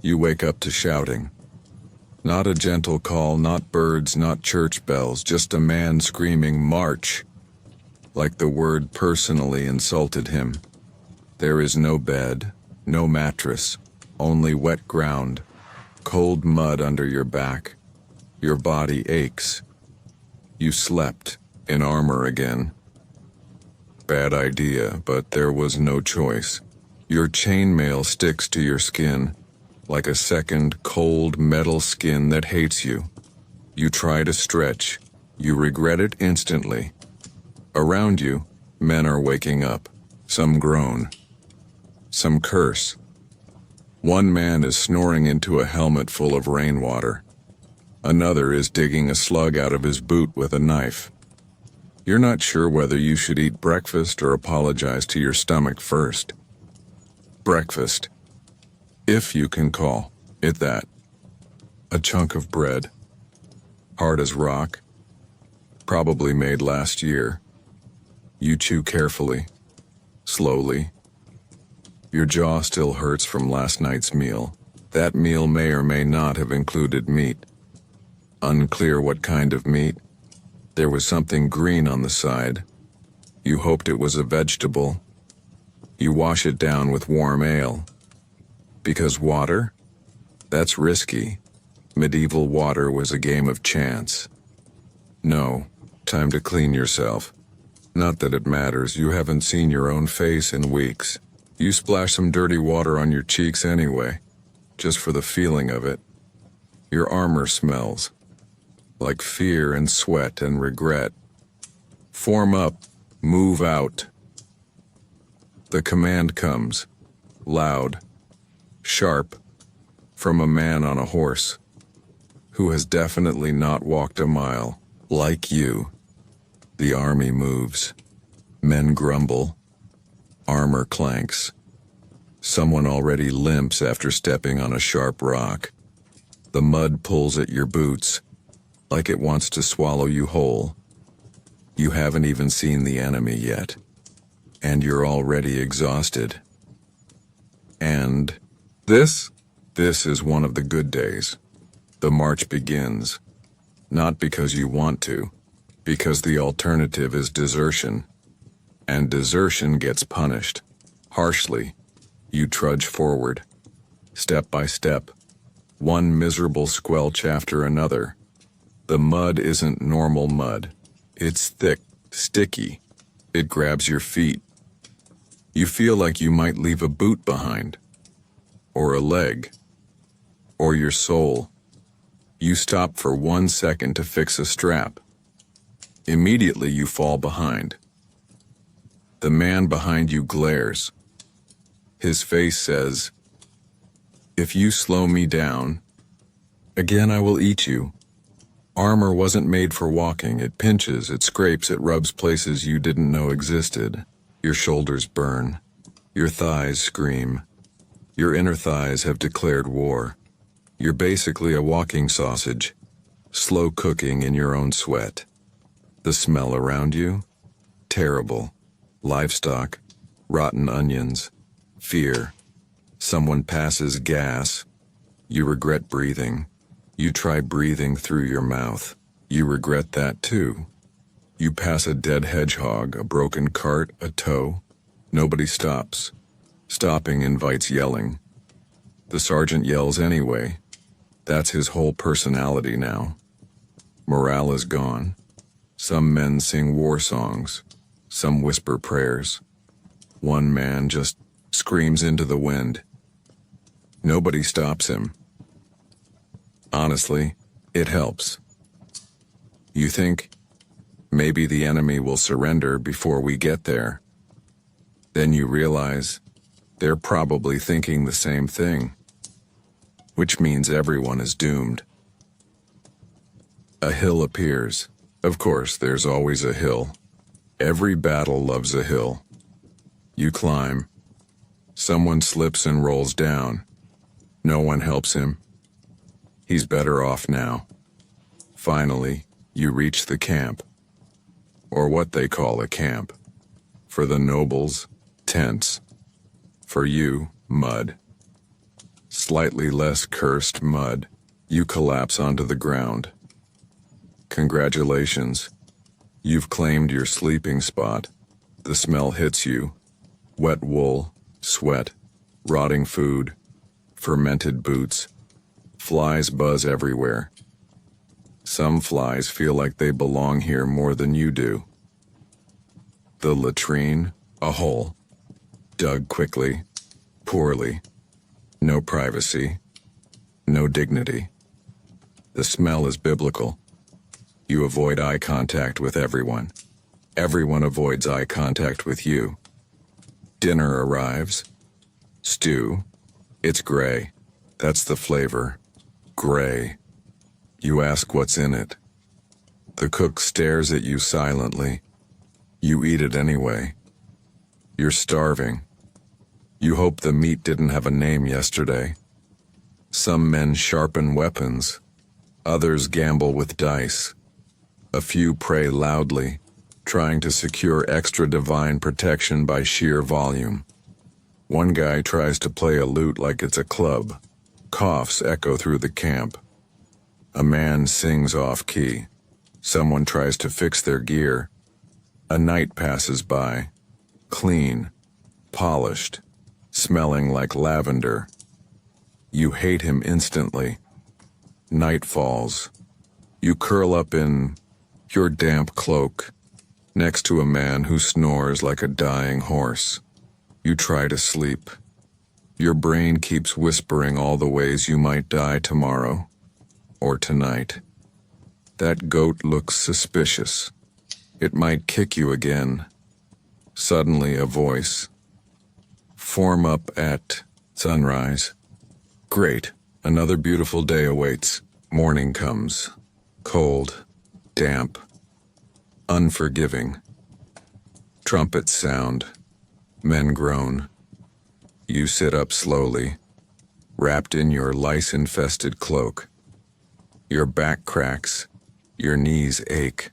You wake up to shouting. Not a gentle call, not birds, not church bells, just a man screaming, "March!" like the word personally insulted him. There is no bed, no mattress, only wet ground, cold mud under your back. Your body aches. You slept, in armor again. Bad idea, but there was no choice. Your chainmail sticks to your skin, like a second, cold metal skin that hates you. You try to stretch. You regret it instantly. Around you, men are waking up. Some groan. Some curse. One man is snoring into a helmet full of rainwater. Another is digging a slug out of his boot with a knife. You're not sure whether you should eat breakfast or apologize to your stomach first. Breakfast. If you can call it that. A chunk of bread. Hard as rock. Probably made last year. You chew carefully. Slowly. Your jaw still hurts from last night's meal. That meal may or may not have included meat. Unclear what kind of meat. There was something green on the side. You hoped it was a vegetable. You wash it down with warm ale. Because water? That's risky. Medieval water was a game of chance. No, time to clean yourself. Not that it matters, you haven't seen your own face in weeks. You splash some dirty water on your cheeks anyway, just for the feeling of it. Your armor smells. Like fear and sweat and regret. Form up, move out. The command comes, loud, sharp, from a man on a horse, who has definitely not walked a mile, like you. The army moves. Men grumble. Armor clanks. Someone already limps after stepping on a sharp rock. The mud pulls at your boots, like it wants to swallow you whole. You haven't even seen the enemy yet, and you're already exhausted. And this is one of the good days. The march begins, not because you want to, because the alternative is desertion, and desertion gets punished, harshly. You trudge forward, step by step, one miserable squelch after another. The mud isn't normal mud. It's thick, sticky. It grabs your feet. You feel like you might leave a boot behind, or a leg, or your soul. You stop for 1 second to fix a strap. Immediately you fall behind. The man behind you glares. His face says, "If you slow me down, again I will eat you." Armor wasn't made for walking. It pinches, it scrapes, it rubs places you didn't know existed. Your shoulders burn. Your thighs scream. Your inner thighs have declared war. You're basically a walking sausage, slow cooking in your own sweat. The smell around you? Terrible. Livestock, rotten onions, fear. Someone passes gas. You regret breathing. You try breathing through your mouth. You regret that too. You pass a dead hedgehog, a broken cart, a toe. Nobody stops. Stopping invites yelling. The sergeant yells anyway. That's his whole personality now. Morale is gone. Some men sing war songs. Some whisper prayers. One man just screams into the wind. Nobody stops him. Honestly, it helps. You think, maybe the enemy will surrender before we get there. Then you realize they're probably thinking the same thing, which means everyone is doomed. A hill appears. Of course, there's always a hill. Every battle loves a hill. You climb. Someone slips and rolls down. No one helps him. He's better off now. Finally, you reach the camp. Or what they call a camp. For the nobles, tents. For you, mud. Slightly less cursed mud. You collapse onto the ground. Congratulations. You've claimed your sleeping spot. The smell hits you. Wet wool, sweat, rotting food, fermented boots. Flies buzz everywhere. Some flies feel like they belong here more than you do. The latrine, a hole. Dug quickly, poorly. No privacy, no dignity. The smell is biblical. You avoid eye contact with everyone. Everyone avoids eye contact with you. Dinner arrives. Stew. It's gray. That's the flavor. Gray. You ask what's in it. The cook stares at you silently. You eat it anyway. You're starving. You hope the meat didn't have a name yesterday. Some men sharpen weapons. Others gamble with dice. A few pray loudly, trying to secure extra divine protection by sheer volume. One guy tries to play a lute like it's a club. Coughs echo through the camp. A man sings off-key. Someone tries to fix their gear. A night passes by. Clean. Polished. Smelling like lavender. You hate him instantly. Night falls. You curl up in your damp cloak, next to a man who snores like a dying horse. You try to sleep. Your brain keeps whispering all the ways you might die tomorrow, or tonight. That goat looks suspicious. It might kick you again. Suddenly a voice. Form up at sunrise. Great, another beautiful day awaits. Morning comes. Cold, damp, unforgiving. Trumpets sound. Men groan. You sit up slowly, wrapped in your lice-infested cloak. Your back cracks. Your knees ache.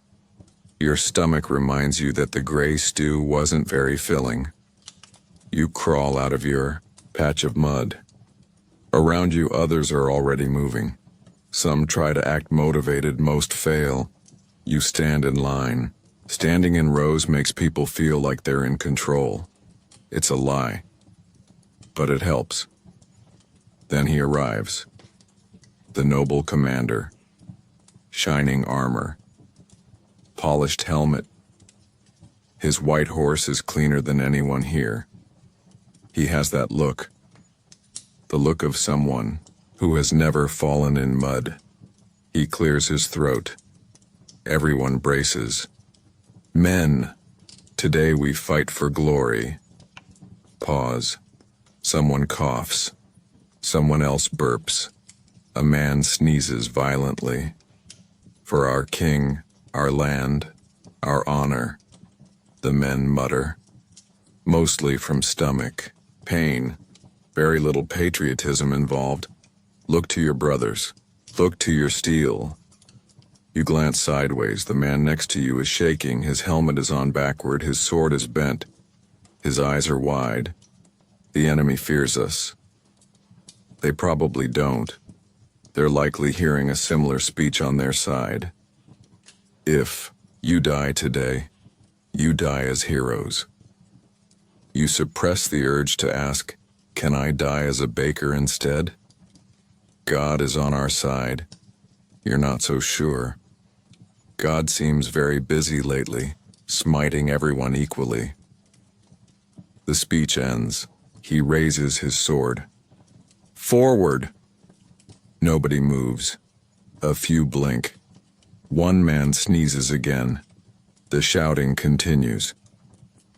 Your stomach reminds you that the gray stew wasn't very filling. You crawl out of your patch of mud. Around you, others are already moving. Some try to act motivated, most fail. You stand in line. Standing in rows makes people feel like they're in control. It's a lie. But it helps. Then he arrives. The noble commander. Shining armor. Polished helmet. His white horse is cleaner than anyone here. He has that look. The look of someone who has never fallen in mud. He clears his throat. Everyone braces. Men, today we fight for glory. Pause. Someone coughs. Someone else burps. A man sneezes violently. For our king, our land, our honor. The men mutter. Mostly from stomach. Pain. Very little patriotism involved. Look to your brothers. Look to your steel. You glance sideways. The man next to you is shaking. His helmet is on backward. His sword is bent. His eyes are wide. The enemy fears us. They probably don't. They're likely hearing a similar speech on their side. If you die today, you die as heroes. You suppress the urge to ask, can I die as a baker instead? God is on our side. You're not so sure. God seems very busy lately, smiting everyone equally. The speech ends. He raises his sword. Forward! Nobody moves. A few blink. One man sneezes again. The shouting continues.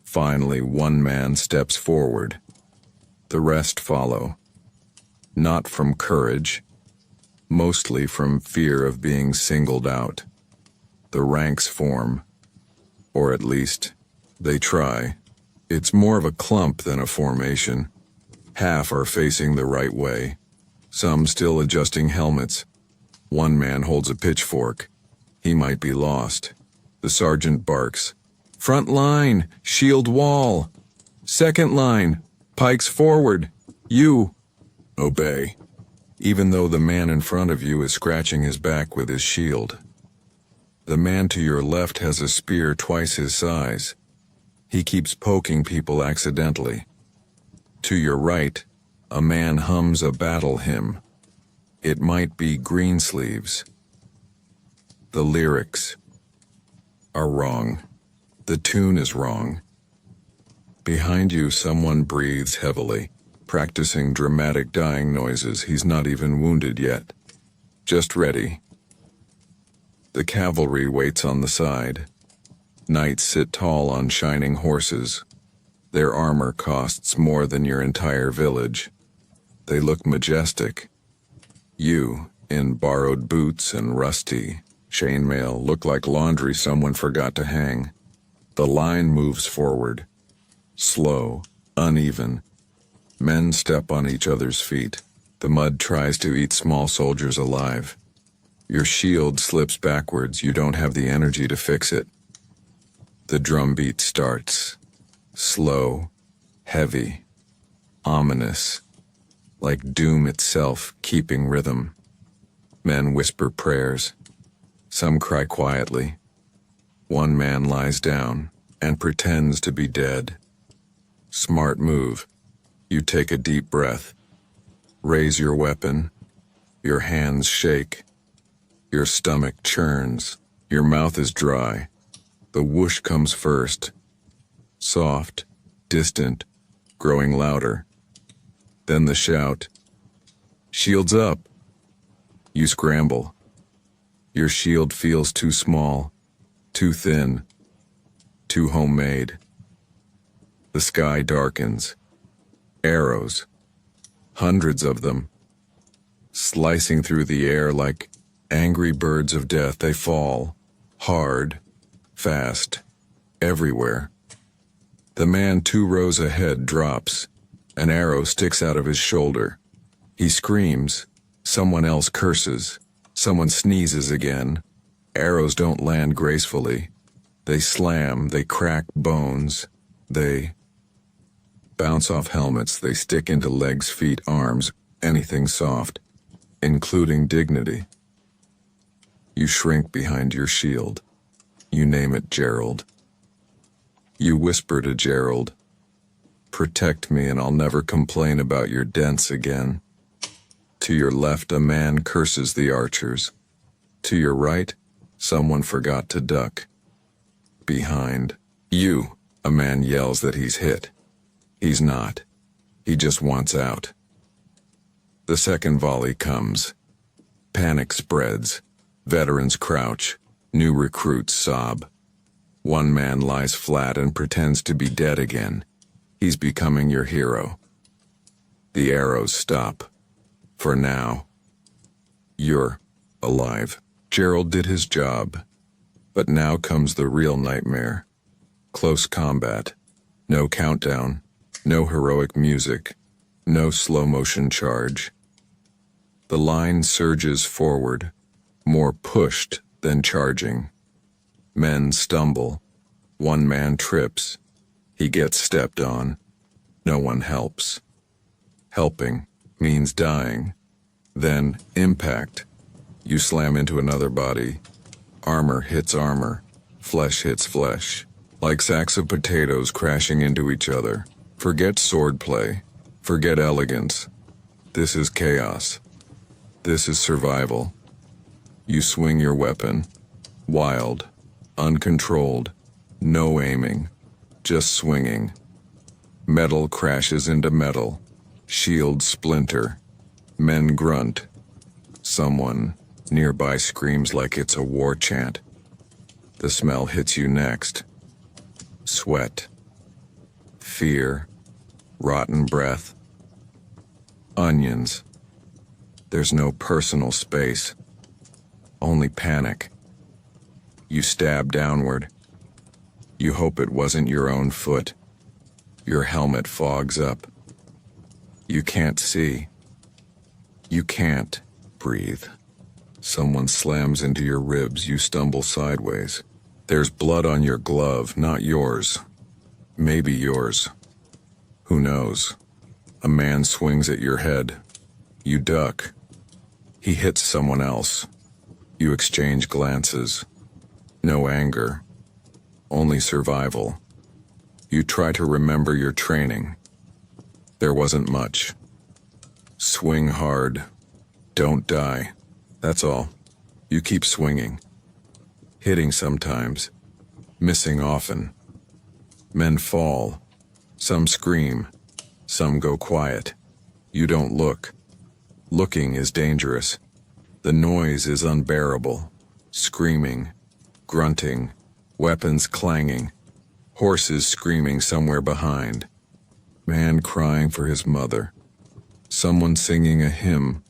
Finally, one man steps forward. The rest follow. Not from courage, mostly from fear of being singled out. The ranks form, or at least, they try. It's more of a clump than a formation. Half are facing the right way, some still adjusting helmets. One man holds a pitchfork. He might be lost. The sergeant barks. Front line, shield wall. Second line, pikes forward. You. Obey, even though the man in front of you is scratching his back with his shield. The man to your left has a spear twice his size. He keeps poking people accidentally. To your right, a man hums a battle hymn. It might be Greensleeves. The lyrics are wrong. The tune is wrong. Behind you, someone breathes heavily, practicing dramatic dying noises. He's not even wounded yet. Just ready. The cavalry waits on the side. Knights sit tall on shining horses. Their armor costs more than your entire village. They look majestic. You, in borrowed boots and rusty chainmail, look like laundry someone forgot to hang. The line moves forward. Slow, uneven. Men step on each other's feet. The mud tries to eat small soldiers alive. Your shield slips backwards. You don't have the energy to fix it. The drumbeat starts. Slow, heavy, ominous, like doom itself keeping rhythm. Men whisper prayers. Some cry quietly. One man lies down and pretends to be dead. Smart move. You take a deep breath. Raise your weapon. Your hands shake. Your stomach churns. Your mouth is dry. The whoosh comes first. Soft, distant, growing louder. Then the shout. Shields up. You scramble. Your shield feels too small, too thin, too homemade. The sky darkens. Arrows. Hundreds of them. Slicing through the air like angry birds of death, they fall. Hard. Fast. Everywhere. The man 2 rows ahead drops. An arrow sticks out of his shoulder. He screams. Someone else curses. Someone sneezes again. Arrows don't land gracefully. They slam, they crack bones. They bounce off helmets, they stick into legs, feet, arms, anything soft, including dignity. You shrink behind your shield. You name it Gerald. You whisper to Gerald, "Protect me and I'll never complain about your dents again." To your left, a man curses the archers. To your right, someone forgot to duck. Behind you, a man yells that he's hit. He's not. He just wants out. The second volley comes. Panic spreads. Veterans crouch. New recruits sob. One man lies flat and pretends to be dead again. He's becoming your hero. The arrows stop. For now. You're alive. Gerald did his job. But now comes the real nightmare. Close combat. No countdown. No heroic music. No slow-motion charge. The line surges forward, more pushed than charging. Men stumble. One man trips. He gets stepped on. No one helps. Helping means dying. Then impact. You slam into another body. Armor hits armor. Flesh hits flesh. Like sacks of potatoes crashing into each other. Forget swordplay. Forget elegance. This is chaos. This is survival. You swing your weapon. Wild. Uncontrolled. No aiming. Just swinging. Metal crashes into metal. Shields splinter. Men grunt. Someone nearby screams like it's a war chant. The smell hits you next. Sweat. Fear. Rotten breath. Onions. There's no personal space. Only panic. You stab downward. You hope it wasn't your own foot. Your helmet fogs up. You can't see. You can't breathe. Someone slams into your ribs. You stumble sideways. There's blood on your glove, not yours. Maybe yours. Who knows? A man swings at your head. You duck. He hits someone else. You exchange glances. No anger. Only survival. You try to remember your training. There wasn't much. Swing hard. Don't die. That's all. You keep swinging. Hitting sometimes. Missing often. Men fall. Some scream. Some go quiet. You don't look. Looking is dangerous. The noise is unbearable. Screaming. Grunting. Weapons clanging. Horses screaming somewhere behind. Man crying for his mother. Someone singing a hymn.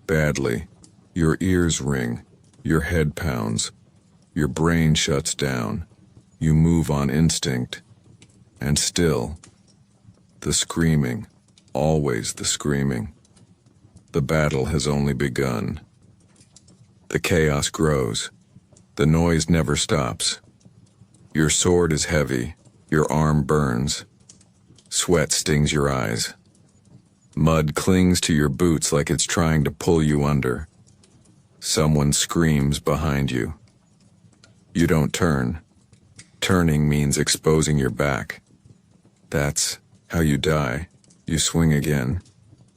Badly. Your ears ring. Your head pounds. Your brain shuts down. You move on instinct. And still, the screaming. Always the screaming. The battle has only begun. The chaos grows. The noise never stops. Your sword is heavy. Your arm burns. Sweat stings your eyes. Mud clings to your boots like it's trying to pull you under. Someone screams behind you. You don't turn. Turning means exposing your back. That's how you die. You swing again.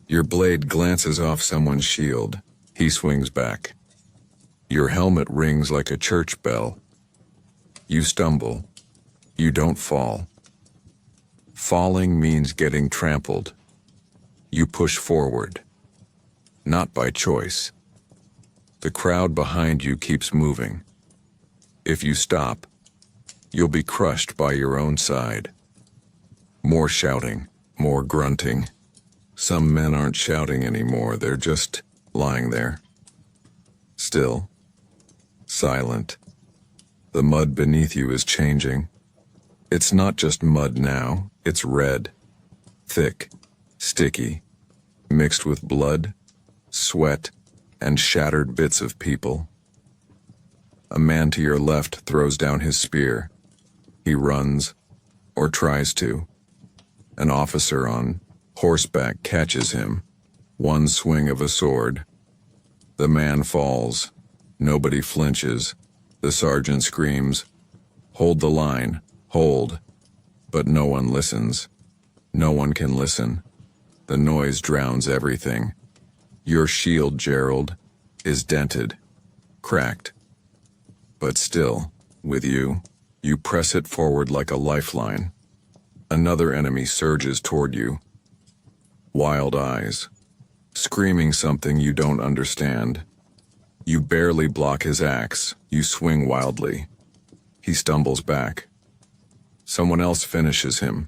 Your blade glances off someone's shield. He swings back. Your helmet rings like a church bell. You stumble. You don't fall. Falling means getting trampled. You push forward. Not by choice. The crowd behind you keeps moving. If you stop, you'll be crushed by your own side. More shouting, more grunting. Some men aren't shouting anymore, they're just lying there. Still. Silent. The mud beneath you is changing. It's not just mud now, it's red. Thick, sticky, mixed with blood, sweat, and shattered bits of people. A man to your left throws down his spear. He runs, or tries to. An officer on horseback catches him. One swing of a sword. The man falls. Nobody flinches. The sergeant screams, "Hold the line, hold." But no one listens. No one can listen. The noise drowns everything. Your shield, Gerald, is dented, cracked. But still, with you, you press it forward like a lifeline. Another enemy surges toward you. Wild eyes, screaming something you don't understand. You barely block his axe. You swing wildly. He stumbles back. Someone else finishes him.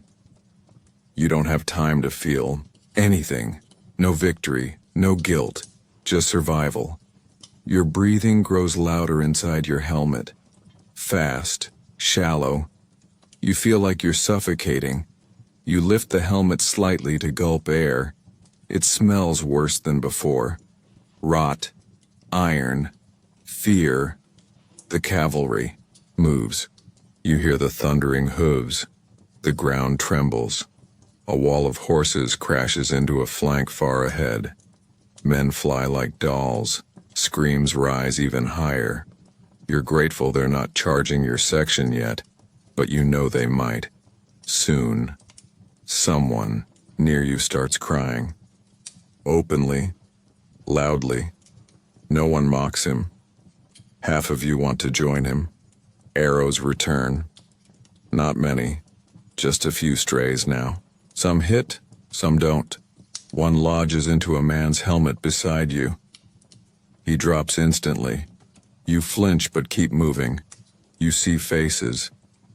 You don't have time to feel anything. No victory, no guilt, just survival. Your breathing grows louder inside your helmet. Fast, shallow. You feel like you're suffocating. You lift the helmet slightly to gulp air. It smells worse than before. Rot, iron, fear. The cavalry moves. You hear the thundering hooves. The ground trembles. A wall of horses crashes into a flank far ahead. Men fly like dolls. Screams rise even higher. You're grateful they're not charging your section yet, but you know they might. Soon. Someone near you starts crying. Openly. Loudly. No one mocks him. Half of you want to join him. Arrows return. Not many. Just a few strays now. Some hit, some don't. One lodges into a man's helmet beside you. He drops instantly. You flinch but keep moving. You see faces.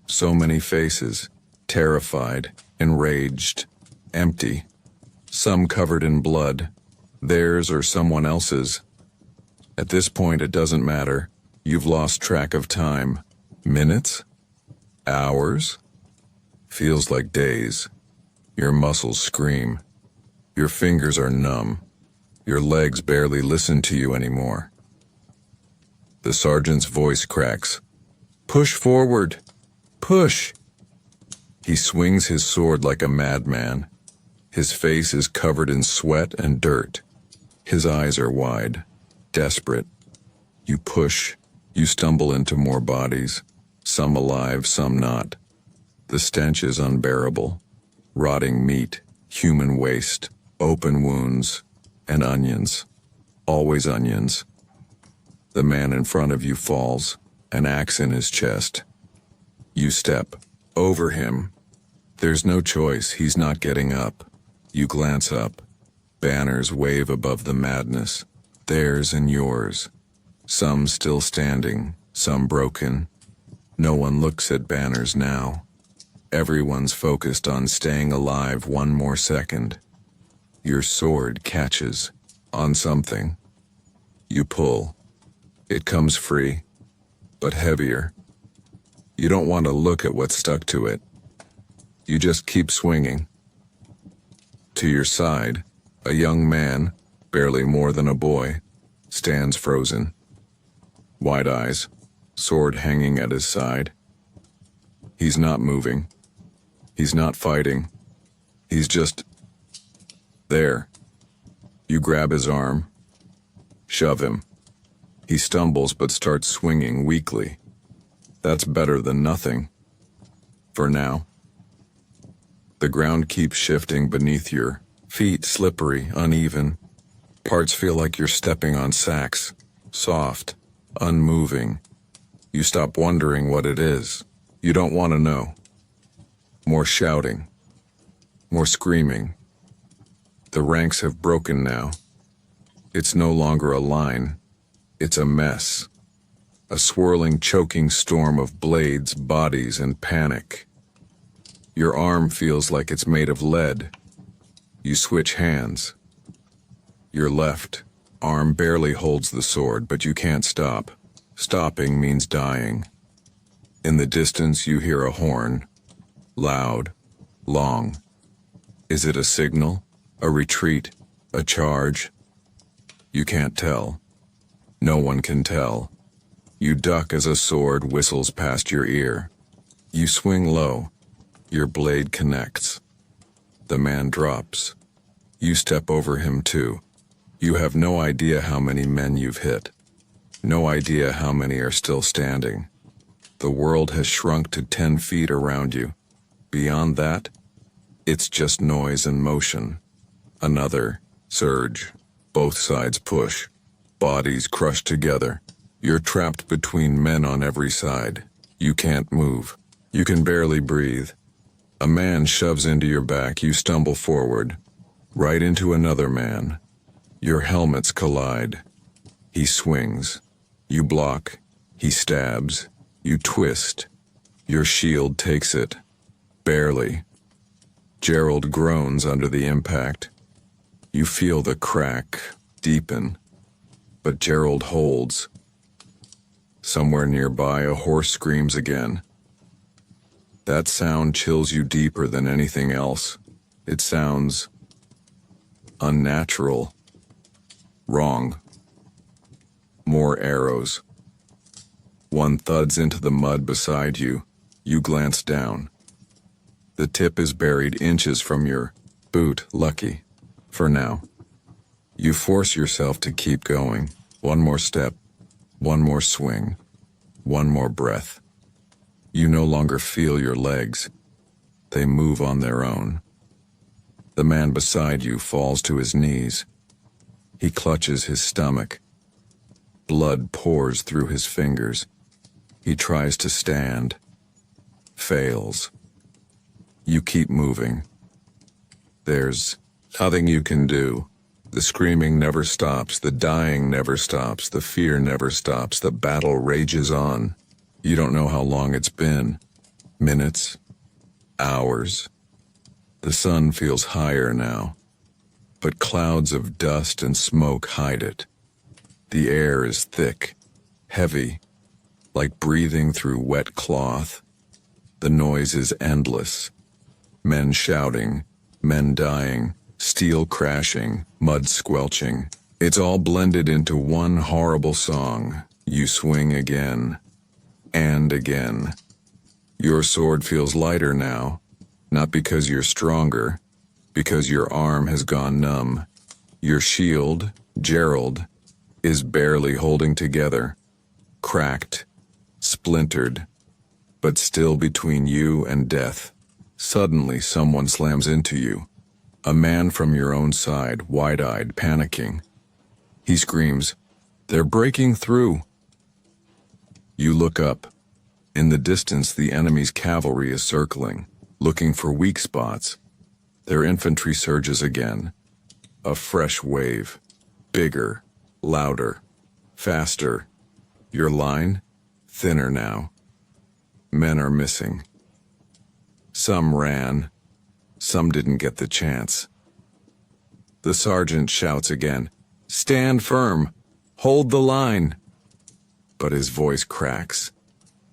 So many faces. Terrified, enraged, empty. Some covered in blood. Theirs or someone else's. At this point it doesn't matter. You've lost track of time. Minutes? Hours? Feels like days. Your muscles scream. Your fingers are numb. Your legs barely listen to you anymore. The sergeant's voice cracks. Push forward. Push. He swings his sword like a madman. His face is covered in sweat and dirt. His eyes are wide, desperate. You push, you stumble into more bodies, some alive, some not. The stench is unbearable. Rotting meat, human waste, open wounds, and onions. Always onions. The man in front of you falls, an axe in his chest. You step over him. There's no choice, he's not getting up. You glance up. Banners wave above the madness, theirs and yours. Some still standing, some broken. No one looks at banners now. Everyone's focused on staying alive one more second. Your sword catches on something. You pull. It comes free, but heavier. You don't want to look at what's stuck to it. You just keep swinging. To your side, a young man, barely more than a boy, stands frozen. Wide eyes, sword hanging at his side. He's not moving. He's not fighting. He's just there. You grab his arm, shove him. He stumbles but starts swinging weakly. That's better than nothing. For now. The ground keeps shifting beneath your feet, slippery, uneven. Parts feel like you're stepping on sacks, soft, unmoving. You stop wondering what it is. You don't want to know. More shouting. More screaming. The ranks have broken now. It's no longer a line. It's a mess. A swirling, choking storm of blades, bodies, and panic. Your arm feels like it's made of lead. You switch hands. Your left arm barely holds the sword, but you can't stop. Stopping means dying. In the distance, you hear a horn. Loud. Long. Is it a signal? A retreat? A charge? You can't tell. No one can tell. You duck as a sword whistles past your ear. You swing low. Your blade connects. The man drops. You step over him too. You have no idea how many men you've hit. No idea how many are still standing. The world has shrunk to 10 feet around you. Beyond that, it's just noise and motion. Another surge. Both sides push. Bodies crushed together. You're trapped between men on every side. You can't move. You can barely breathe. A man shoves into your back. You stumble forward. Right into another man. Your helmets collide. He swings. You block. He stabs. You twist. Your shield takes it. Barely. Gerald groans under the impact. You feel the crack deepen. But Gerald holds. Somewhere nearby, a horse screams again. That sound chills you deeper than anything else. It sounds unnatural. Wrong. More arrows. One thuds into the mud beside you. You glance down. The tip is buried inches from your boot, lucky. For now. You force yourself to keep going. One more step. One more swing. One more breath. You no longer feel your legs. They move on their own. The man beside you falls to his knees. He clutches his stomach. Blood pours through his fingers. He tries to stand. Fails. You keep moving. There's nothing you can do. The screaming never stops, the dying never stops, the fear never stops, the battle rages on. You don't know how long it's been. Minutes. Hours. The sun feels higher now, but clouds of dust and smoke hide it. The air is thick, heavy, like breathing through wet cloth. The noise is endless. Men shouting, men dying, steel crashing, mud squelching. It's all blended into one horrible song. You swing again. And again. Your sword feels lighter now, not because you're stronger, because your arm has gone numb. Your shield, Gerald is barely holding together, cracked, splintered, but still between you and death. Suddenly someone slams into you. A man from your own side, wide-eyed, panicking. He screams, "They're breaking through!" You look up. In the distance, the enemy's cavalry is circling, looking for weak spots. Their infantry surges again. A fresh wave. Bigger, louder, faster. Your line? Thinner now. Men are missing. Some ran. Some didn't get the chance. The sergeant shouts again, "Stand firm! Hold the line!" But his voice cracks.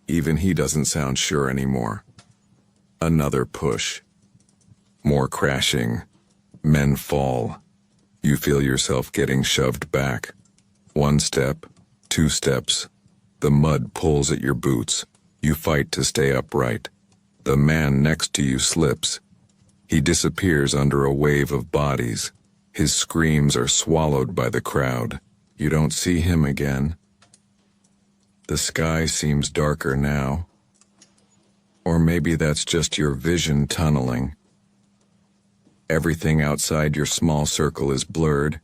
Even he doesn't sound sure anymore. Another push. More crashing. Men fall. You feel yourself getting shoved back. 1 step, 2 steps. The mud pulls at your boots. You fight to stay upright. The man next to you slips. He disappears under a wave of bodies. His screams are swallowed by the crowd. You don't see him again. The sky seems darker now. Or maybe that's just your vision tunneling. Everything outside your small circle is blurred.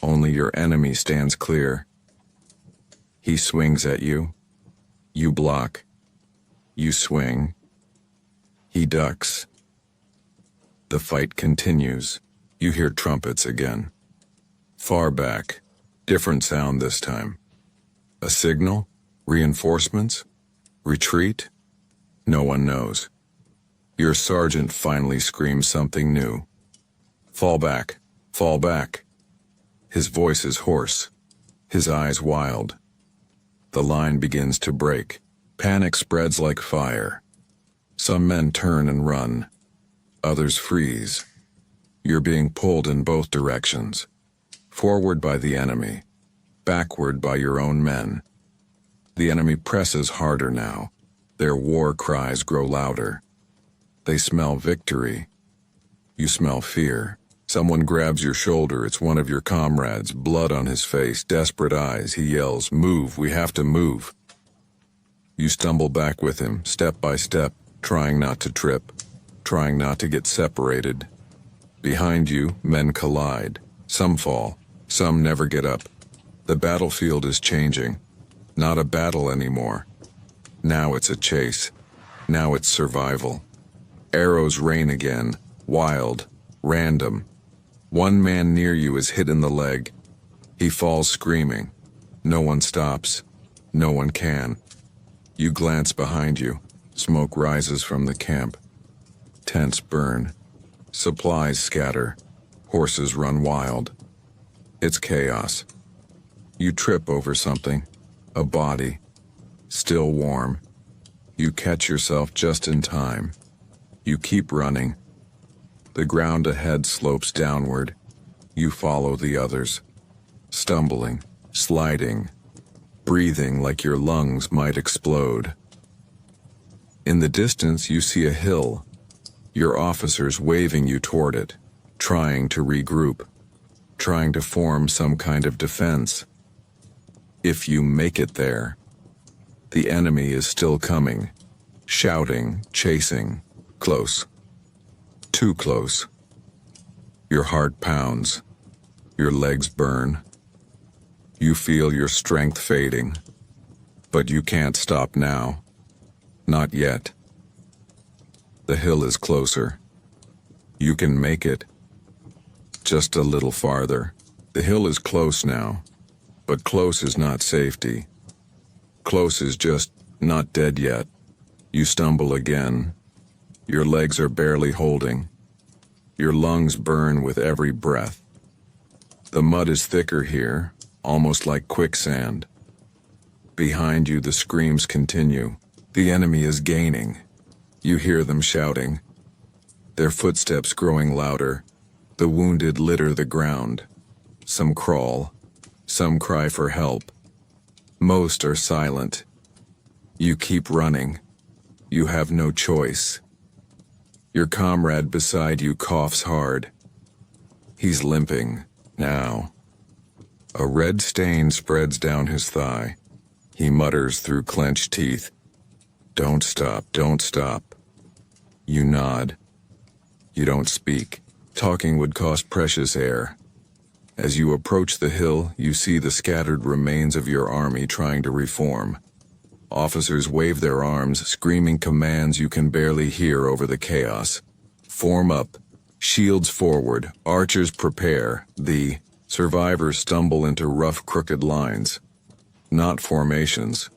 Only your enemy stands clear. He swings at you. You block. You swing. He ducks. The fight continues. You hear trumpets again. Far back. Different sound this time. A signal? Reinforcements? Retreat? No one knows. Your sergeant finally screams something new. "Fall back! Fall back!" His voice is hoarse. His eyes wild. The line begins to break. Panic spreads like fire. Some men turn and run. Others freeze. You're being pulled in both directions. Forward by the enemy. Backward by your own men. The enemy presses harder now. Their war cries grow louder. They smell victory. You smell fear. Someone grabs your shoulder. It's one of your comrades, blood on his face, desperate eyes. He yells, "Move, we have to move." You stumble back with him, step by step, trying not to trip, trying not to get separated. Behind you, men collide. Some fall. Some never get up. The battlefield is changing. Not a battle anymore. Now it's a chase. Now it's survival. Arrows rain again, wild, random. One man near you is hit in the leg. He falls screaming. No one stops. No one can. You glance behind you. Smoke rises from the camp. Tents burn. Supplies scatter. Horses run wild. It's chaos. You trip over something. A body. Still warm. You catch yourself just in time. You keep running. The ground ahead slopes downward. You follow the others. Stumbling, sliding, breathing like your lungs might explode. In the distance, you see a hill. Your officers waving you toward it, trying to regroup, trying to form some kind of defense. If you make it there, the enemy is still coming, shouting, chasing, close. Too close. Your heart pounds. Your legs burn. You feel your strength fading. But you can't stop now. Not yet. The hill is closer. You can make it. Just a little farther. The hill is close now. But close is not safety. Close is just not dead yet. You stumble again. Your legs are barely holding. Your lungs burn with every breath. The mud is thicker here, almost like quicksand. Behind you, the screams continue. The enemy is gaining. You hear them shouting. Their footsteps growing louder. The wounded litter the ground. Some crawl. Some cry for help. Most are silent. You keep running. You have no choice. Your comrade beside you coughs hard. He's limping, now. A red stain spreads down his thigh. He mutters through clenched teeth, "Don't stop, don't stop." You nod. You don't speak. Talking would cost precious air. As you approach the hill, you see the scattered remains of your army trying to reform. Officers wave their arms, screaming commands you can barely hear over the chaos. Form up. Shields forward. Archers prepare. The survivors stumble into rough, crooked lines. Not formations.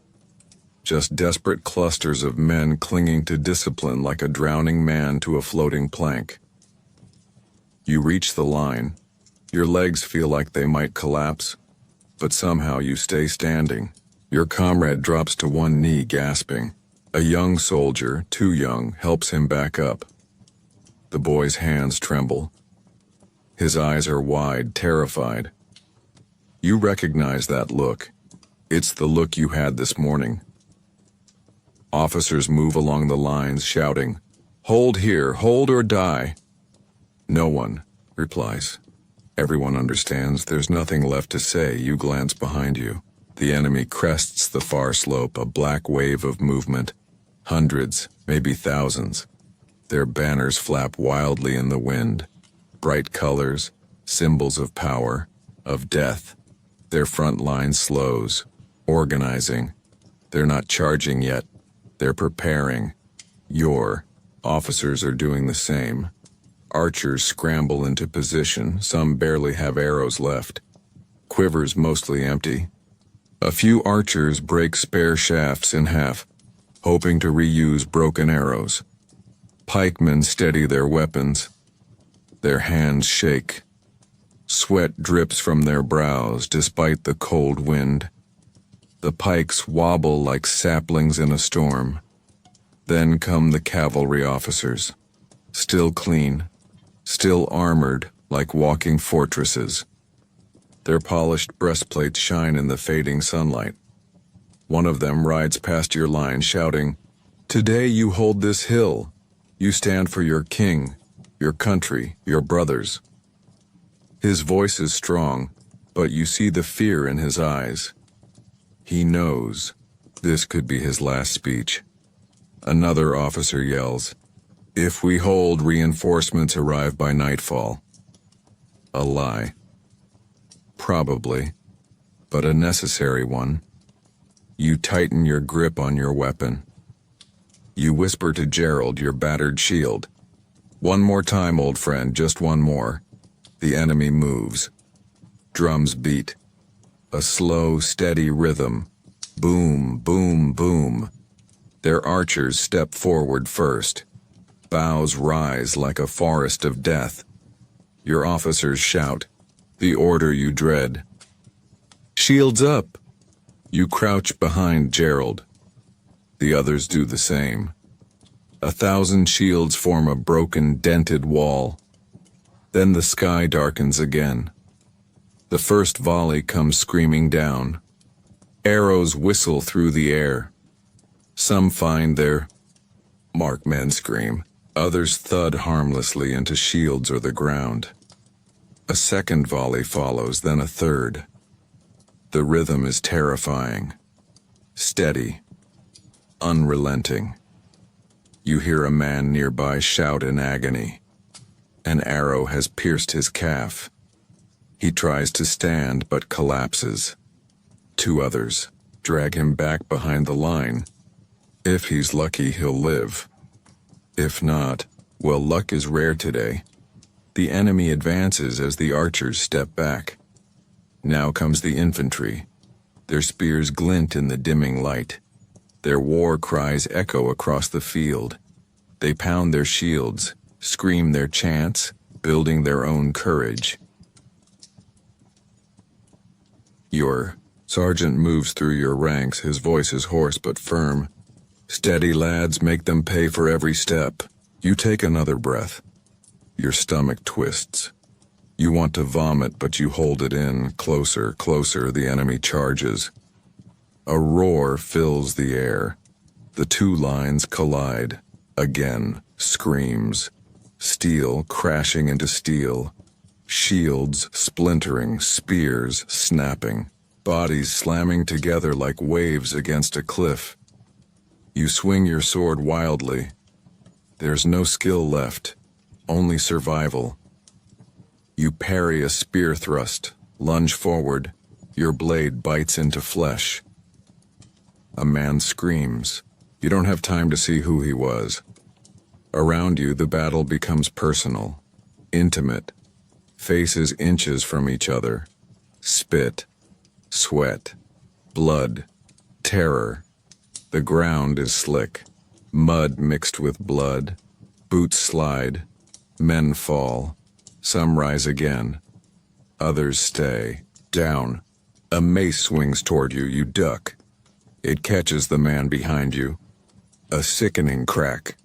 Just desperate clusters of men clinging to discipline like a drowning man to a floating plank. You reach the line. Your legs feel like they might collapse, but somehow you stay standing. Your comrade drops to one knee, gasping. A young soldier, too young, helps him back up. The boy's hands tremble. His eyes are wide, terrified. You recognize that look. It's the look you had this morning. Officers move along the lines, shouting, "Hold here, hold or die." No one replies. Everyone understands there's nothing left to say. You glance behind you. The enemy crests the far slope, a black wave of movement. Hundreds, maybe thousands. Their banners flap wildly in the wind. Bright colors, symbols of power, of death. Their front line slows, organizing. They're not charging yet. They're preparing. Your officers are doing the same. Archers scramble into position. Some barely have arrows left. Quivers mostly empty. A few archers break spare shafts in half, hoping to reuse broken arrows. Pikemen steady their weapons. Their hands shake. Sweat drips from their brows despite the cold wind. The pikes wobble like saplings in a storm. Then come the cavalry officers. Still clean, still armored like walking fortresses. Their polished breastplates shine in the fading sunlight. One of them rides past your line shouting, "Today you hold this hill. You stand for your king, your country, your brothers." His voice is strong, but you see the fear in his eyes. He knows this could be his last speech. Another officer yells, "If we hold, reinforcements arrive by nightfall." A lie. Probably, but a necessary one. You tighten your grip on your weapon. You whisper to Gerald, your battered shield, "One more time, old friend, just one more." The enemy moves. Drums beat. A slow, steady rhythm. Boom, boom, boom. Their archers step forward first. Boughs rise like a forest of death. Your officers shout, the order you dread. "Shields up!" You crouch behind Gerald. The others do the same. 1,000 shields form a broken, dented wall. Then the sky darkens again. The first volley comes screaming down. Arrows whistle through the air. Some find their mark. Men scream. Others thud harmlessly into shields or the ground. A second volley follows, then a third. The rhythm is terrifying. Steady. Unrelenting. You hear a man nearby shout in agony. An arrow has pierced his calf. He tries to stand but collapses. 2 others drag him back behind the line. If he's lucky, he'll live. If not, well, luck is rare today. The enemy advances as the archers step back. Now comes the infantry. Their spears glint in the dimming light. Their war cries echo across the field. They pound their shields, scream their chants, building their own courage. Your sergeant moves through your ranks, his voice is hoarse but firm. "Steady, lads, make them pay for every step." You take another breath. Your stomach twists. You want to vomit, but you hold it in. Closer, closer, the enemy charges. A roar fills the air. The 2 lines collide. Again, screams. Steel crashing into steel. Shields splintering, spears snapping, bodies slamming together like waves against a cliff. You swing your sword wildly. There's no skill left, only survival. You parry a spear thrust, lunge forward, your blade bites into flesh. A man screams. You don't have time to see who he was. Around you, the battle becomes personal, intimate. Faces inches from each other. Spit, sweat, blood, terror. The ground is slick. Mud mixed with blood. Boots slide. Men fall. Some rise again. Others stay. Down. A mace swings toward you. You duck. It catches the man behind you. A sickening crack.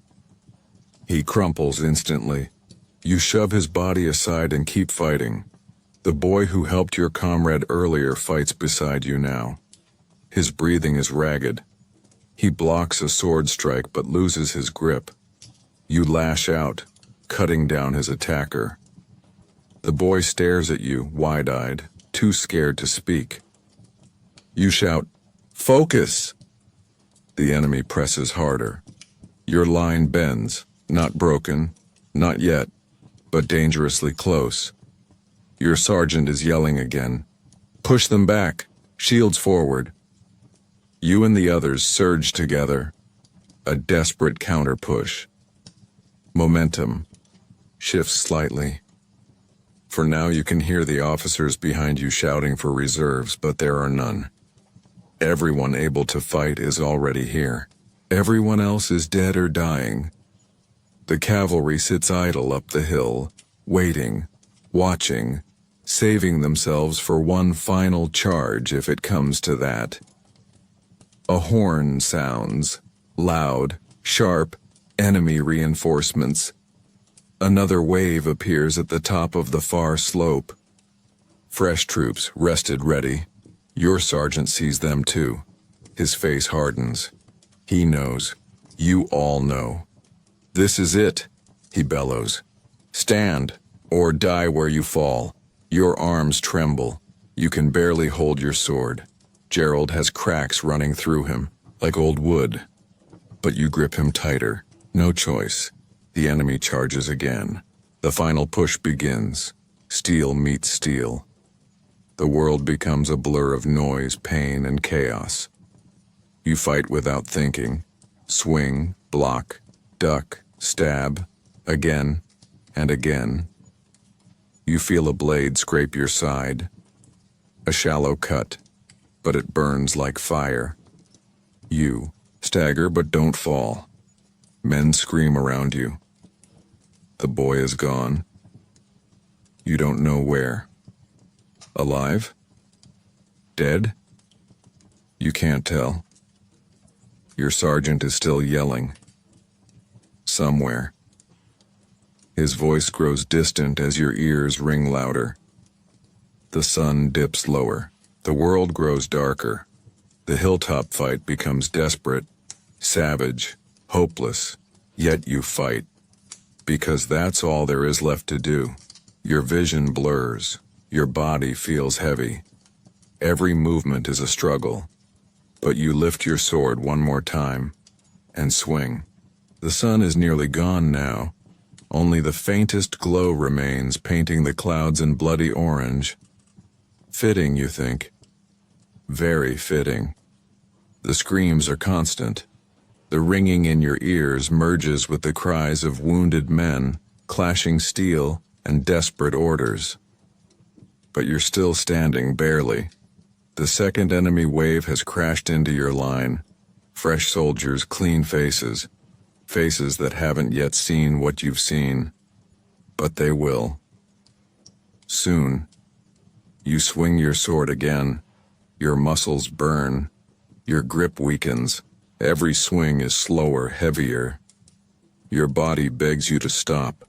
He crumples instantly. You shove his body aside and keep fighting. The boy who helped your comrade earlier fights beside you now. His breathing is ragged. He blocks a sword strike but loses his grip. You lash out, cutting down his attacker. The boy stares at you, wide-eyed, too scared to speak. You shout, "Focus!" The enemy presses harder. Your line bends, not broken, not yet, but dangerously close. Your sergeant is yelling again. Push them back, shields forward. You and the others surge together. A desperate counter-push. Momentum shifts slightly. For now you can hear the officers behind you shouting for reserves, but there are none. Everyone able to fight is already here. Everyone else is dead or dying. The cavalry sits idle up the hill, waiting, watching, saving themselves for one final charge if it comes to that. A horn sounds, loud, sharp, enemy reinforcements. Another wave appears at the top of the far slope. Fresh troops, rested ready. Your sergeant sees them too. His face hardens. He knows. You all know. This is it, he bellows. Stand, or die where you fall. Your arms tremble. You can barely hold your sword. Gerald has cracks running through him, like old wood. But you grip him tighter. No choice. The enemy charges again. The final push begins. Steel meets steel. The world becomes a blur of noise, pain, and chaos. You fight without thinking. Swing, block, duck, stab, again and again. You feel a blade scrape your side. A shallow cut, but it burns like fire. You stagger but don't fall. Men scream around you. The boy is gone. You don't know where. Alive? Dead? You can't tell. Your sergeant is still yelling. Somewhere. His voice grows distant as your ears ring louder. The sun dips lower. The world grows darker. The hilltop fight becomes desperate, savage, hopeless, yet you fight. Because that's all there is left to do. Your vision blurs. Your body feels heavy. Every movement is a struggle. But you lift your sword one more time and swing. The sun is nearly gone now. Only the faintest glow remains, painting the clouds in bloody orange. Fitting, you think. Very fitting. The screams are constant. The ringing in your ears merges with the cries of wounded men, clashing steel, and desperate orders. But you're still standing, barely. The second enemy wave has crashed into your line. Fresh soldiers, clean faces. Faces that haven't yet seen what you've seen. But they will. Soon. You swing your sword again. Your muscles burn. Your grip weakens. Every swing is slower, heavier. Your body begs you to stop.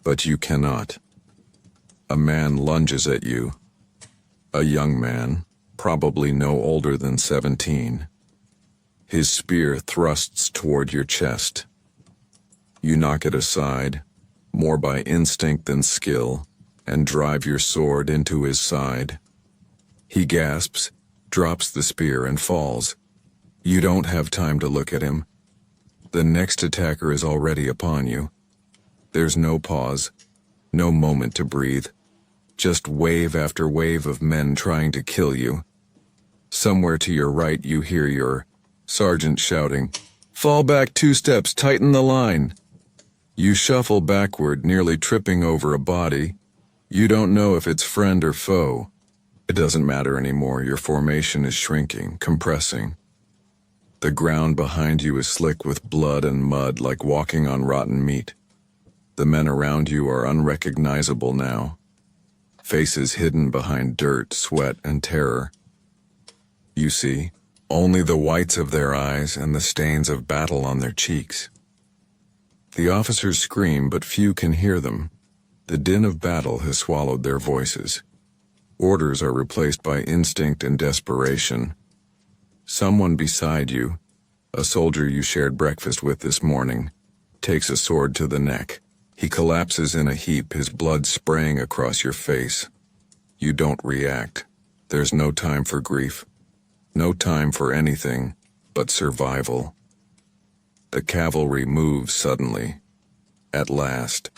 But you cannot. A man lunges at you. A young man, probably no older than 17. His spear thrusts toward your chest. You knock it aside, more by instinct than skill. and drive your sword into his side. He gasps, drops the spear, and falls. You don't have time to look at him. The next attacker is already upon you. There's no pause, no moment to breathe. Just wave after wave of men trying to kill you. Somewhere to your right you hear your sergeant shouting, "Fall back 2 steps, tighten the line." You shuffle backward, nearly tripping over a body. You don't know if it's friend or foe. It doesn't matter anymore. Your formation is shrinking, compressing. The ground behind you is slick with blood and mud, like walking on rotten meat. The men around you are unrecognizable now. Faces hidden behind dirt, sweat, and terror. You see only the whites of their eyes and the stains of battle on their cheeks. The officers scream, but few can hear them. The din of battle has swallowed their voices. Orders are replaced by instinct and desperation. Someone beside you, a soldier you shared breakfast with this morning, takes a sword to the neck. He collapses in a heap, his blood spraying across your face. You don't react. There's no time for grief. No time for anything but survival. The cavalry moves suddenly. At last.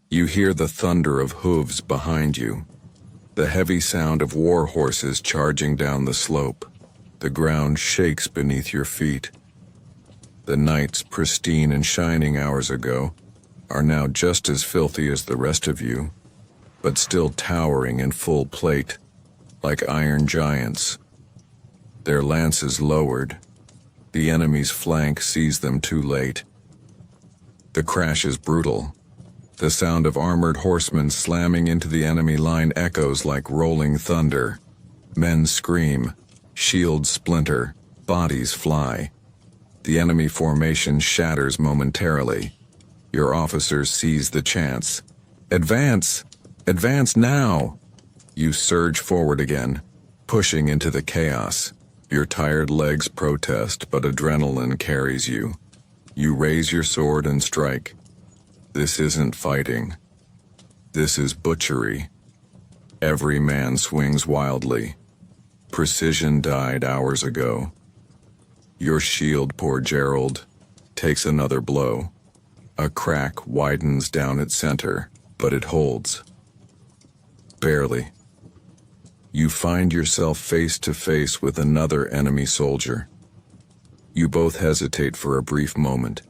You hear the thunder of hooves behind you. The heavy sound of war horses charging down the slope. The ground shakes beneath your feet. The nights, pristine and shining hours ago, are now just as filthy as the rest of you, but still towering in full plate, like iron giants. Their lances lowered. The enemy's flank sees them too late. The crash is brutal. The sound of armored horsemen slamming into the enemy line echoes like rolling thunder. Men scream, shields splinter, bodies fly. The enemy formation shatters momentarily. Your officers seize the chance. Advance! Advance now! You surge forward again, pushing into the chaos. Your tired legs protest, but adrenaline carries you. You raise your sword and strike. This isn't fighting. This is butchery. Every man swings wildly. Precision died hours ago. Your shield, poor Gerald, takes another blow. A crack widens down its center, but it holds. Barely. You find yourself face to face with another enemy soldier. You both hesitate for a brief moment,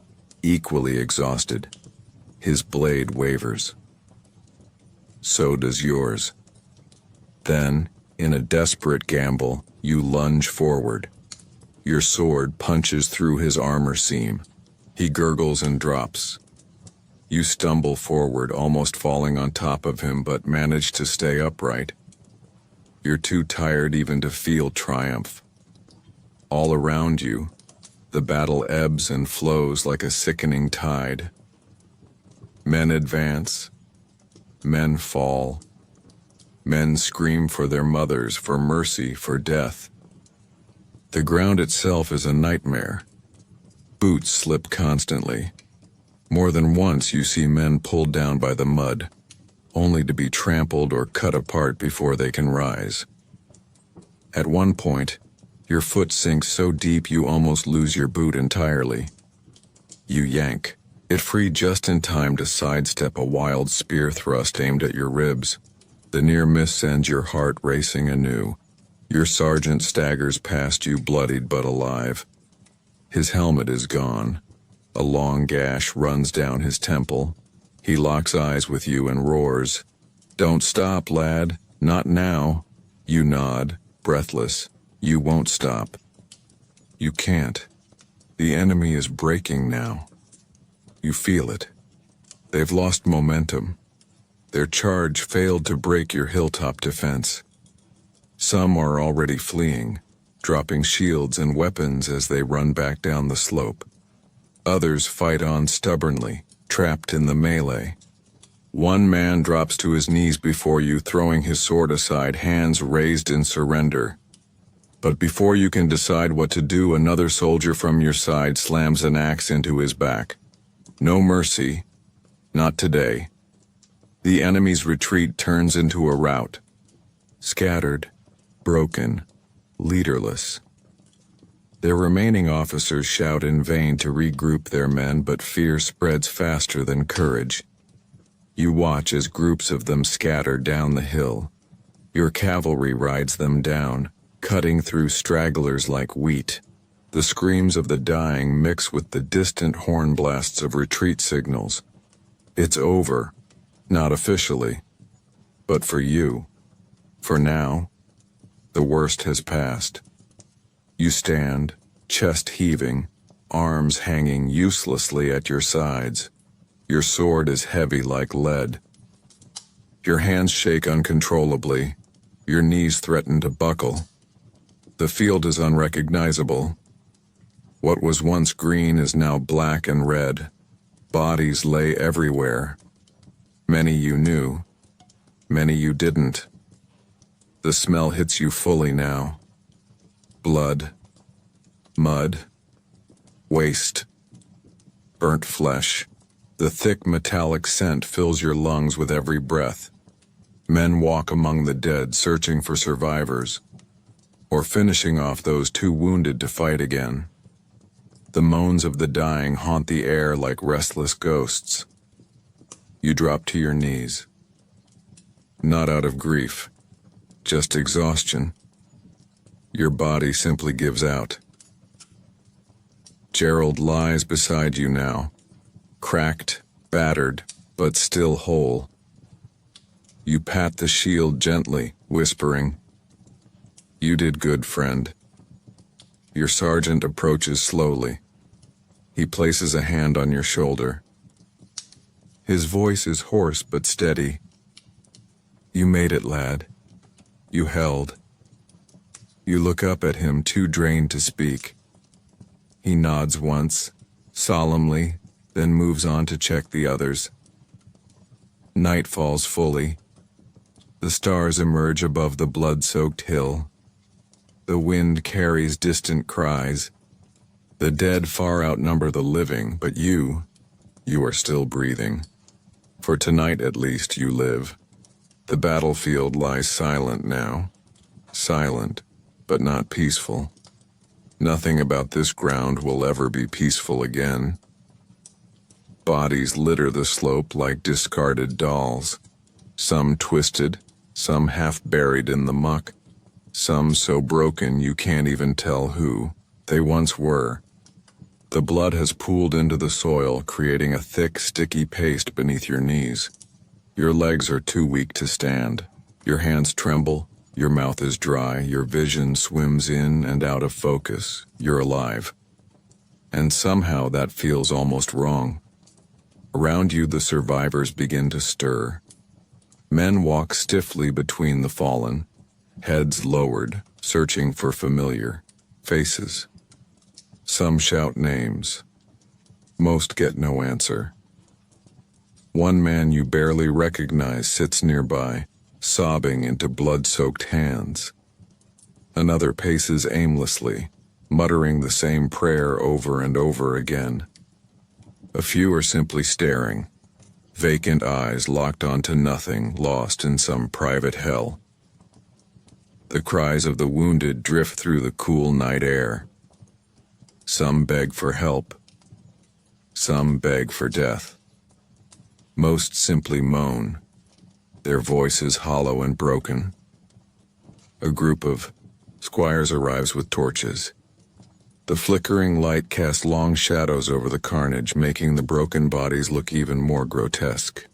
equally exhausted. His blade wavers. So does yours. Then, in a desperate gamble, you lunge forward. Your sword punches through his armor seam. He gurgles and drops. You stumble forward, almost falling on top of him, but manage to stay upright. You're too tired even to feel triumph. All around you, the battle ebbs and flows like a sickening tide. Men advance. Men fall. Men scream for their mothers, for mercy, for death. The ground itself is a nightmare. Boots slip constantly. More than once you see men pulled down by the mud, only to be trampled or cut apart before they can rise. At one point, your foot sinks so deep you almost lose your boot entirely. You yank. It free just in time to sidestep a wild spear thrust aimed at your ribs. The near miss sends your heart racing anew. Your sergeant staggers past you, bloodied but alive. His helmet is gone. A long gash runs down his temple. He locks eyes with you and roars, "Don't stop, lad. Not now." You nod, breathless. You won't stop. You can't. The enemy is breaking now. You feel it. They've lost momentum. Their charge failed to break your hilltop defense. Some are already fleeing, dropping shields and weapons as they run back down the slope. Others fight on stubbornly, trapped in the melee. One man drops to his knees before you, throwing his sword aside, hands raised in surrender. But before you can decide what to do, another soldier from your side slams an axe into his back. No mercy. Not today. The enemy's retreat turns into a rout. Scattered, broken, leaderless. Their remaining officers shout in vain to regroup their men, but fear spreads faster than courage. You watch as groups of them scatter down the hill. Your cavalry rides them down, cutting through stragglers like wheat. The screams of the dying mix with the distant horn blasts of retreat signals. It's over, not officially, but for you. For now, the worst has passed. You stand, chest heaving, arms hanging uselessly at your sides. Your sword is heavy like lead. Your hands shake uncontrollably. Your knees threaten to buckle. The field is unrecognizable. What was once green is now black and red. Bodies lay everywhere. Many you knew. Many you didn't. The smell hits you fully now. Blood. Mud. Waste. Burnt flesh. The thick metallic scent fills your lungs with every breath. Men walk among the dead, searching for survivors, or finishing off those too wounded to fight again. The moans of the dying haunt the air like restless ghosts. You drop to your knees. Not out of grief, just exhaustion. Your body simply gives out. Gerald lies beside you now, cracked, battered, but still whole. You pat the shield gently, whispering, "You did good, friend." Your sergeant approaches slowly. He places a hand on your shoulder. His voice is hoarse but steady. "You made it, lad. You held." You look up at him, too drained to speak. He nods once, solemnly, then moves on to check the others. Night falls fully. The stars emerge above the blood-soaked hill. The wind carries distant cries. The dead far outnumber the living, but you are still breathing. For tonight at least you live. The battlefield lies silent now. Silent, but not peaceful. Nothing about this ground will ever be peaceful again. Bodies litter the slope like discarded dolls. Some twisted, some half buried in the muck. Some so broken you can't even tell who they once were. The blood has pooled into the soil, creating a thick, sticky paste beneath your knees. Your legs are too weak to stand. Your hands tremble, your mouth is dry, your vision swims in and out of focus. You're alive. And somehow that feels almost wrong. Around you, the survivors begin to stir. Men walk stiffly between the fallen, heads lowered, searching for familiar faces. Some shout names. Most get no answer. One man you barely recognize sits nearby, sobbing into blood-soaked hands. Another paces aimlessly, muttering the same prayer over and over again. A few are simply staring, vacant eyes locked onto nothing, lost in some private hell. The cries of the wounded drift through the cool night air. Some beg for help. Some beg for death. Most simply moan, their voices hollow and broken. A group of squires arrives with torches. The flickering light casts long shadows over the carnage, making the broken bodies look even more grotesque.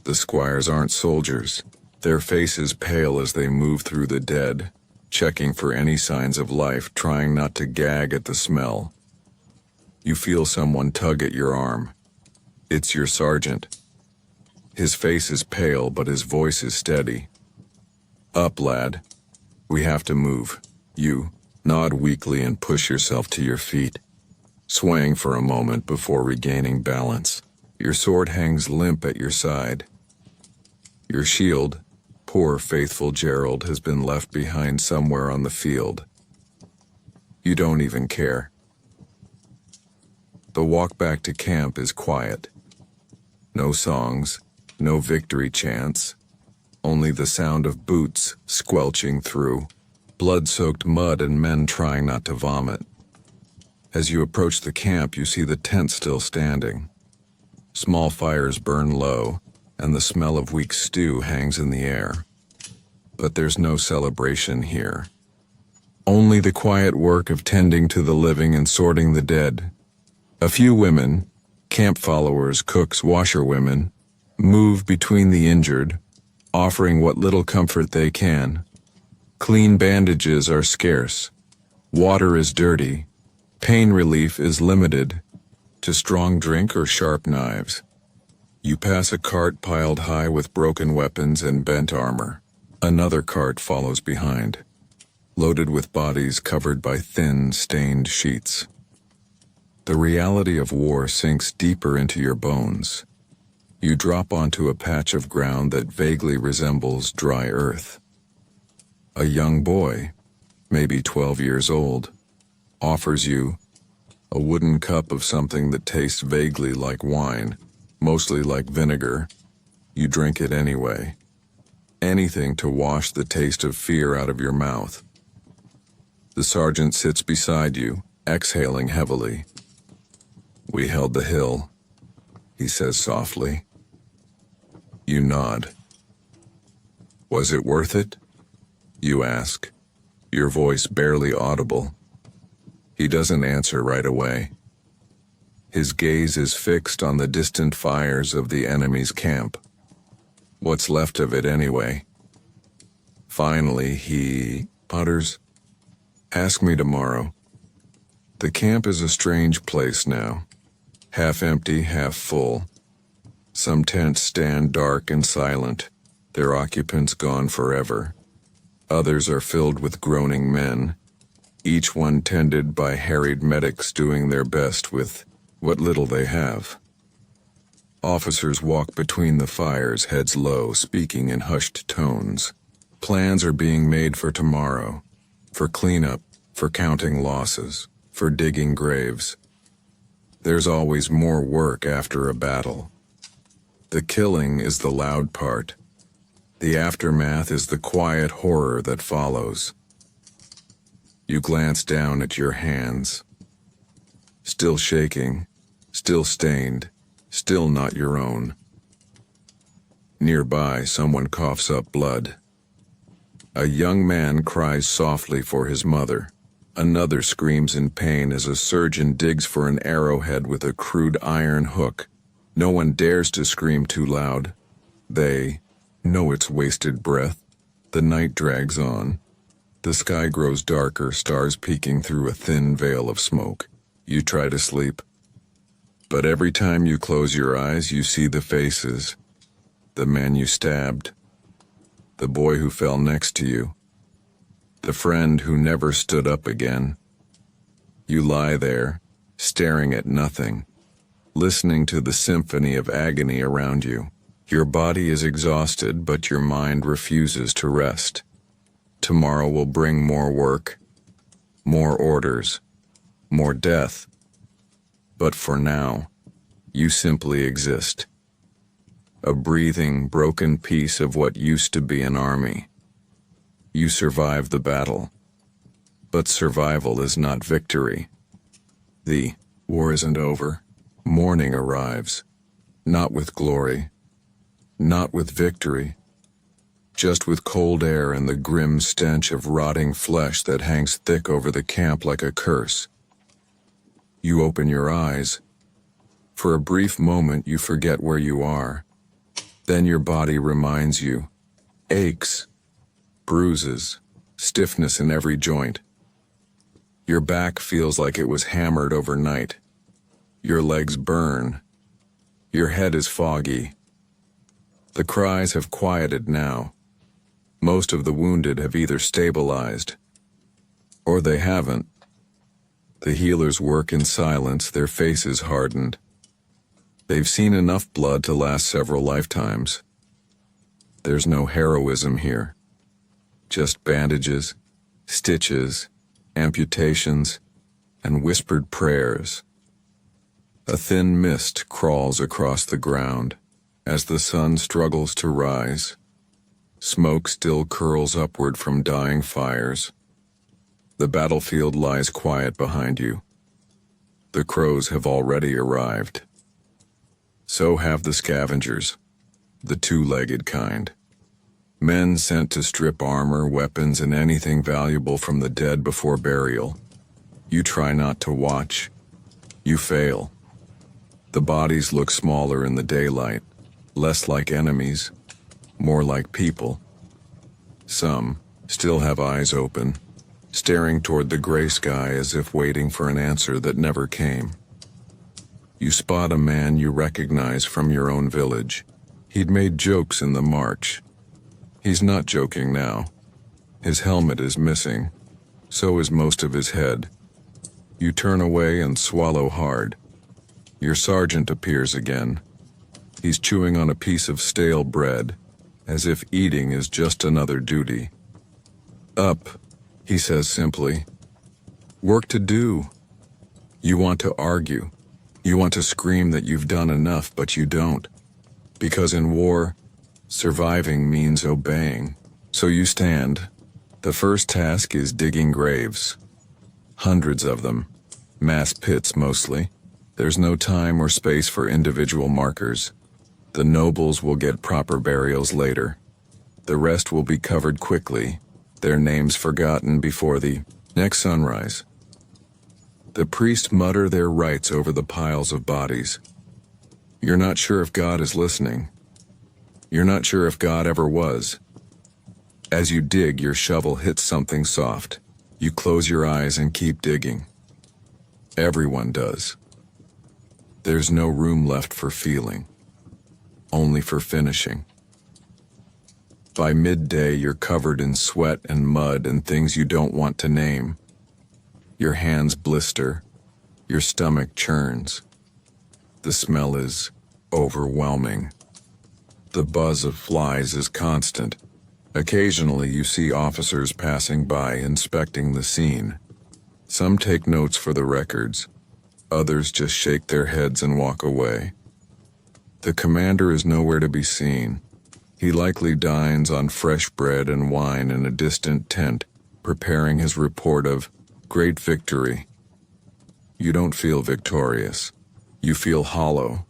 The squires aren't soldiers. Their faces pale as they move through the dead, checking for any signs of life, trying not to gag at the smell. You feel someone tug at your arm. It's your sergeant. His face is pale, but his voice is steady. "Up, lad. We have to move." You nod weakly and push yourself to your feet, swaying for a moment before regaining balance. Your sword hangs limp at your side. Your shield, poor faithful Gerald, has been left behind somewhere on the field. You don't even care. The walk back to camp is quiet. No songs, No victory chants, only the sound of boots squelching through, blood-soaked mud and men trying not to vomit. As you approach the camp, you see the tent still standing. Small fires burn low, and the smell of weak stew hangs in the air. But there's no celebration here. Only the quiet work of tending to the living and sorting the dead. A few women, camp followers, cooks, washerwomen, move between the injured, offering what little comfort they can. Clean bandages are scarce. Water is dirty. Pain relief is limited to strong drink or sharp knives. You pass a cart piled high with broken weapons and bent armor. Another cart follows behind, loaded with bodies covered by thin, stained sheets. The reality of war sinks deeper into your bones. You drop onto a patch of ground that vaguely resembles dry earth. A young boy, maybe 12 years old, offers you a wooden cup of something that tastes vaguely like wine, mostly like vinegar. You drink it anyway. Anything to wash the taste of fear out of your mouth. The sergeant sits beside you, exhaling heavily. "We held the hill," he says softly. You nod. "Was it worth it?" you ask, your voice barely audible. He doesn't answer right away. His gaze is fixed on the distant fires of the enemy's camp. What's left of it anyway? Finally, he mutters, "Ask me tomorrow." The camp is a strange place now. Half empty, half full. Some tents stand dark and silent, their occupants gone forever. Others are filled with groaning men, each one tended by harried medics doing their best with what little they have. Officers walk between the fires, heads low, speaking in hushed tones. Plans are being made for tomorrow, for cleanup, for counting losses, for digging graves. There's always more work after a battle. The killing is the loud part. The aftermath is the quiet horror that follows. You glance down at your hands. Still shaking, still stained, still not your own. Nearby, someone coughs up blood. A young man cries softly for his mother. Another screams in pain as a surgeon digs for an arrowhead with a crude iron hook. No one dares to scream too loud. They know it's wasted breath. The night drags on. The sky grows darker, stars peeking through a thin veil of smoke. You try to sleep. But every time you close your eyes, you see the faces. The man you stabbed. The boy who fell next to you. The friend who never stood up again. You lie there, staring at nothing, listening to the symphony of agony around you. Your body is exhausted, but your mind refuses to rest. Tomorrow will bring more work, more orders, more death. But for now, you simply exist. A breathing, broken piece of what used to be an army. You survive the battle. But survival is not victory. The war isn't over. Morning arrives. Not with glory. Not with victory. Just with cold air and the grim stench of rotting flesh that hangs thick over the camp like a curse. You open your eyes. For a brief moment you forget where you are. Then your body reminds you. Aches, bruises, stiffness in every joint. Your back feels like it was hammered overnight. Your legs burn. Your head is foggy. The cries have quieted now. Most of the wounded have either stabilized, or they haven't. The healers work in silence, their faces hardened. They've seen enough blood to last several lifetimes. There's no heroism here. Just bandages, stitches, amputations, and whispered prayers. A thin mist crawls across the ground, As the sun struggles to rise, smoke still curls upward from dying fires. The battlefield lies quiet behind you. The crows have already arrived. So have the scavengers, the two-legged kind. Men sent to strip armor, weapons, and anything valuable from the dead before burial. You try not to watch. You fail. The bodies look smaller in the daylight, less like enemies, more like people. Some still have eyes open, staring toward the gray sky as if waiting for an answer that never came. You spot a man you recognize from your own village. He'd made jokes in the march. He's not joking now. His helmet is missing. So is most of his head. You turn away and swallow hard. Your sergeant appears again. He's chewing on a piece of stale bread, as if eating is just another duty. Up, he says simply. Work to do. You want to argue. You want to scream that you've done enough, but you don't. Because in war, surviving means obeying. So you stand. The first task is digging graves. Hundreds of them. Mass pits mostly. There's no time or space for individual markers. The nobles will get proper burials later. The rest will be covered quickly, their names forgotten before the next sunrise. The priests mutter their rites over the piles of bodies. You're not sure if God is listening. You're not sure if God ever was. As you dig, your shovel hits something soft. You close your eyes and keep digging. Everyone does. There's no room left for feeling, only for finishing. By midday, you're covered in sweat and mud and things you don't want to name. Your hands blister, your stomach churns. The smell is overwhelming. The buzz of flies is constant. Occasionally you see officers passing by inspecting the scene. Some take notes for the records. Others just shake their heads and walk away. The commander is nowhere to be seen. He likely dines on fresh bread and wine in a distant tent, preparing his report of great victory. You don't feel victorious. You feel hollow.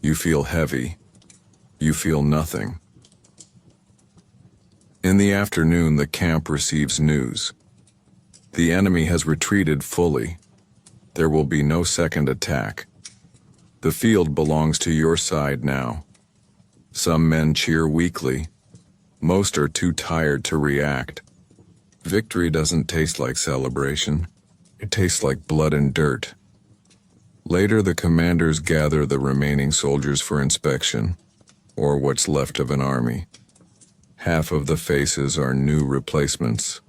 You feel heavy. You feel nothing. In the afternoon, the camp receives news. The enemy has retreated fully. There will be no second attack. The field belongs to your side now. Some men cheer weakly. Most are too tired to react. Victory doesn't taste like celebration. It tastes like blood and dirt. Later, the commanders gather the remaining soldiers for inspection, or what's left of an army. Half of the faces are new replacements.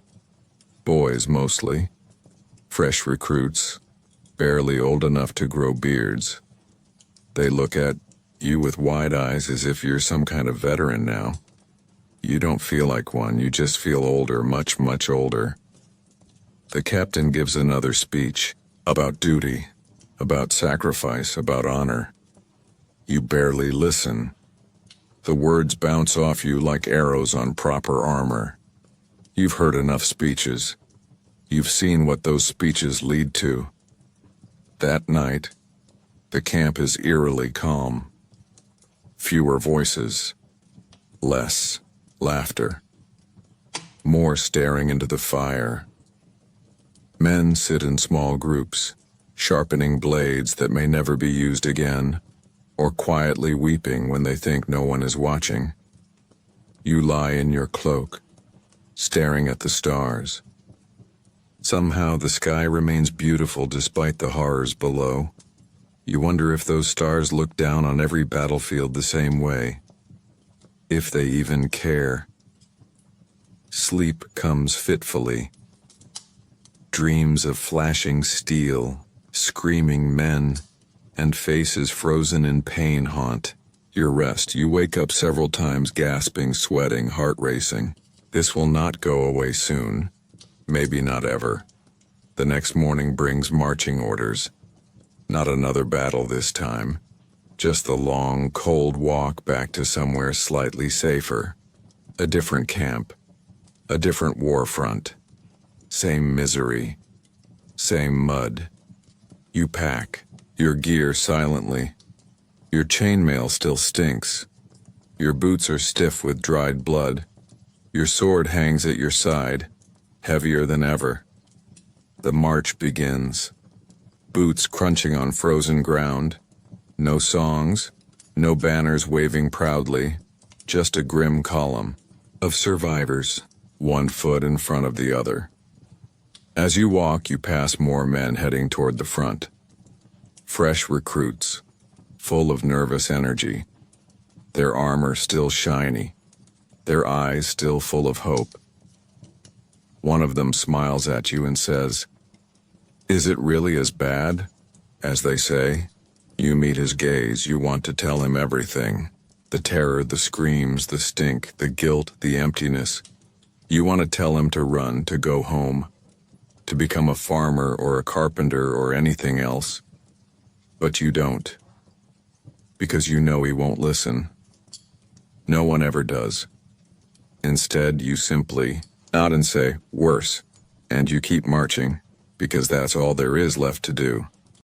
Boys mostly. Fresh recruits, barely old enough to grow beards. They look at you with wide eyes as if you're some kind of veteran now. You don't feel like one, you just feel older, much, much older. The captain gives another speech about duty, about sacrifice, about honor. You barely listen. The words bounce off you like arrows on proper armor. You've heard enough speeches. You've seen what those speeches lead to. That night, the camp is eerily calm. Fewer voices. Less laughter. More staring into the fire. Men sit in small groups, sharpening blades that may never be used again, or quietly weeping when they think no one is watching. You lie in your cloak, staring at the stars. Somehow the sky remains beautiful despite the horrors below. You wonder if those stars look down on every battlefield the same way. If they even care. Sleep comes fitfully. Dreams of flashing steel, screaming men, and faces frozen in pain haunt your rest. You wake up several times gasping, sweating, heart racing. This will not go away soon. Maybe not ever. The next morning brings marching orders. Not another battle this time. Just the long, cold walk back to somewhere slightly safer. A different camp. A different war front. Same misery. Same mud. You pack your gear silently. Your chainmail still stinks. Your boots are stiff with dried blood. Your sword hangs at your side, heavier than ever. The march begins. Boots crunching on frozen ground. No songs, no banners waving proudly, just a grim column of survivors, one foot in front of the other. As you walk, you pass more men heading toward the front. Fresh recruits, full of nervous energy. Their armor still shiny, their eyes still full of hope. One of them smiles at you and says, "Is it really as bad as they say?" You meet his gaze, you want to tell him everything. The terror, the screams, the stink, the guilt, the emptiness. You want to tell him to run, to go home, to become a farmer or a carpenter or anything else. But you don't. Because you know he won't listen. No one ever does. Instead, you simply nod and say, "Worse," and you keep marching, because that's all there is left to do.